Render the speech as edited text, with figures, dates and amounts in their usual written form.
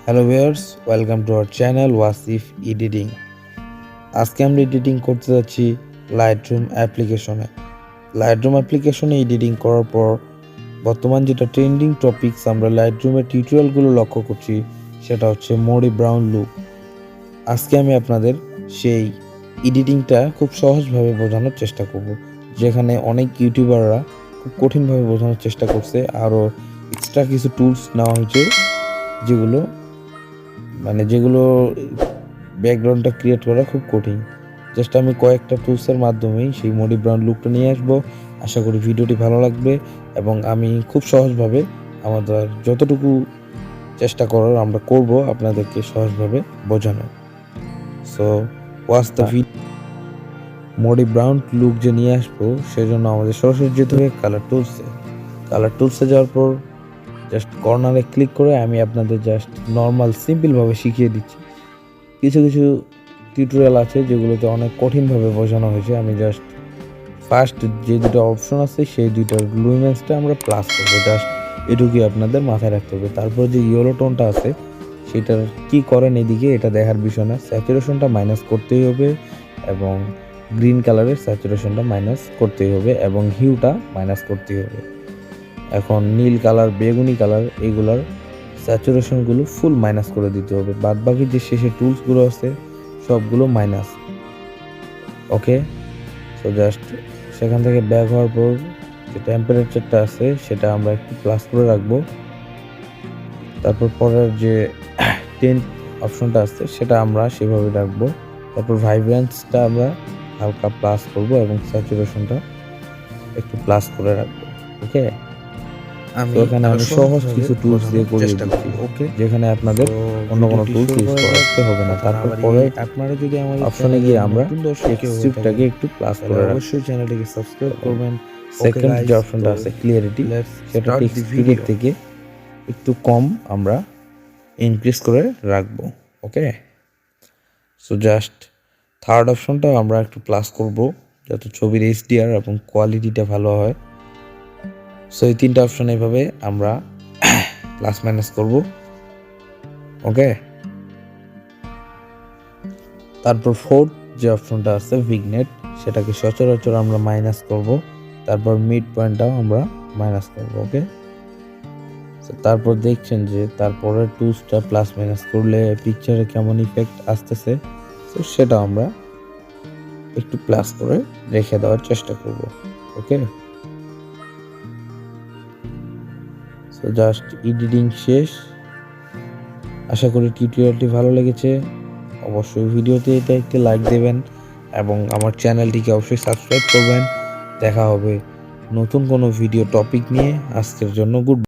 Hello viewers, welcome to our channel Wasif editing. আজকে আমরা editing করতে যাচ্ছি লাইটরুম অ্যাপ্লিকেশনে। লাইটরুম অ্যাপ্লিকেশনে এডিটিং করার পর বর্তমান যেটা ট্রেন্ডিং টপিকস আমরা লাইটরুমের টিউটোরিয়ালগুলো লক্ষ্য করছি সেটা হচ্ছে মোডি ব্রাউন লুক। আজকে আমি আপনাদের সেই এডিটিংটা খুব সহজভাবে বোঝানোর চেষ্টা করব, যেখানে অনেক ইউটিউবাররা খুব কঠিনভাবে বোঝানোর চেষ্টা করছে। আরও এক্সট্রা কিছু টুলস নেওয়া হয়েছে যেগুলো ব্যাকগ্রাউন্ডটা ক্রিয়েট করা খুব কঠিন। জাস্ট আমি কয়েকটা টুলসের মাধ্যমেই সেই মোডি ব্রাউন লুকটা নিয়ে আসবো। আশা করি ভিডিওটি ভালো লাগবে এবং আমি খুব সহজভাবে আমাদের যতটুকু চেষ্টা করার আমরা করব আপনাদেরকে সহজভাবে বোঝানো। So watch the video. Modi brown look যে নিয়ে আসবো সেজন্য আমাদের সরাসরি যেতে হবে কালার টুলসে যাওয়ার পর জাস্ট কর্নারে ক্লিক করে আমি আপনাদের জাস্ট নর্মাল সিম্পলভাবে শিখিয়ে দিচ্ছি। কিছু কিছু টিউটোরিয়াল আছে যেগুলোতে অনেক কঠিনভাবে বোঝানো হয়েছে। আমি জাস্ট ফার্স্ট যে দুটো অপশন আছে সেই দুইটার লুমিনেন্সটা আমরা প্লাস করবো, জাস্ট এটুকুই আপনাদের মাথায় রাখতে হবে। তারপর যে ইয়েলো টোনটা আছে সেটার কি করেন এদিকে এটা দেখার বিষয় না, স্যাচুরেশনটা মাইনাস করতেই হবে এবং গ্রিন কালারের স্যাচুরেশনটা মাইনাস করতেই হবে এবং হিউটা মাইনাস করতেই হবে। এখন নীল কালার, বেগুনি কালার এইগুলার স্যাচুরেশনগুলো ফুল মাইনাস করে দিতে হবে। বাদ বাকি যে শেষে টুলসগুলো আছে সবগুলো মাইনাস। ওকে, সো জাস্ট সেখান থেকে ব্যাক হওয়ার পর যে টেম্পারেচারটা আছে সেটা আমরা একটু প্লাস করে রাখবো। তারপর পরের যে টেন্ট অপশনটা আছে সেটা আমরা সেভাবে রাখবো। তারপর ভাইব্রেন্সটা আমরা হালকা প্লাস করবো এবং স্যাচুরেশনটা একটু প্লাস করে রাখবো। ওকে, এখানে আমি সহজ কিছু টুলস দিয়ে করে দিচ্ছি, ওকে, যেখানে আপনাদের অন্য কোনো টুলস ইউজ করতে হবে না। তারপর পরে আপনারা যদি আমাদের অপশনে গিয়ে আমরা টেক্সচারটাকে একটু প্লাস করে অবশ্যই চ্যানেলটিকে সাবস্ক্রাইব করবেন। সেকেন্ড যে অপশনটা আছে ক্লিয়ারিটি, সেটা টেক্সচারের থেকে একটু কম আমরা ইনক্রিজ করে রাখবো। ওকে, সো জাস্ট থার্ড অপশনটা আমরা একটু প্লাস করব যাতে ছবির এইচডিআর এবং কোয়ালিটিটা ভালো হয়। সো এই তিনটা অপশন এইভাবে আমরা প্লাস মাইনাস করব। ওকে, তারপর ফোর্থ যে অপশনটা আছে ভিগনেট, সেটাকে সচরাচর আমরা মাইনাস করব। তারপর মিড পয়েন্টটাও আমরা মাইনাস করব। ওকে, তারপর দেখছেন যে তারপরে টুলসটা প্লাস মাইনাস করলে পিকচারে কেমন ইফেক্ট আসতেছে, তো সেটা আমরা একটু প্লাস করে রেখে দেওয়ার চেষ্টা করব। ওকে, সো জাস্ট এডিটিং শেষ। আশা করি টিউটোরিয়ালটি ভালো লেগেছে। অবশ্যই ভিডিওতে এটা একটি লাইক দেবেন এবং আমার চ্যানেলটিকে অবশ্যই সাবস্ক্রাইব করবেন। দেখা হবে নতুন কোনো ভিডিও টপিক নিয়ে। আজকের জন্য গুড।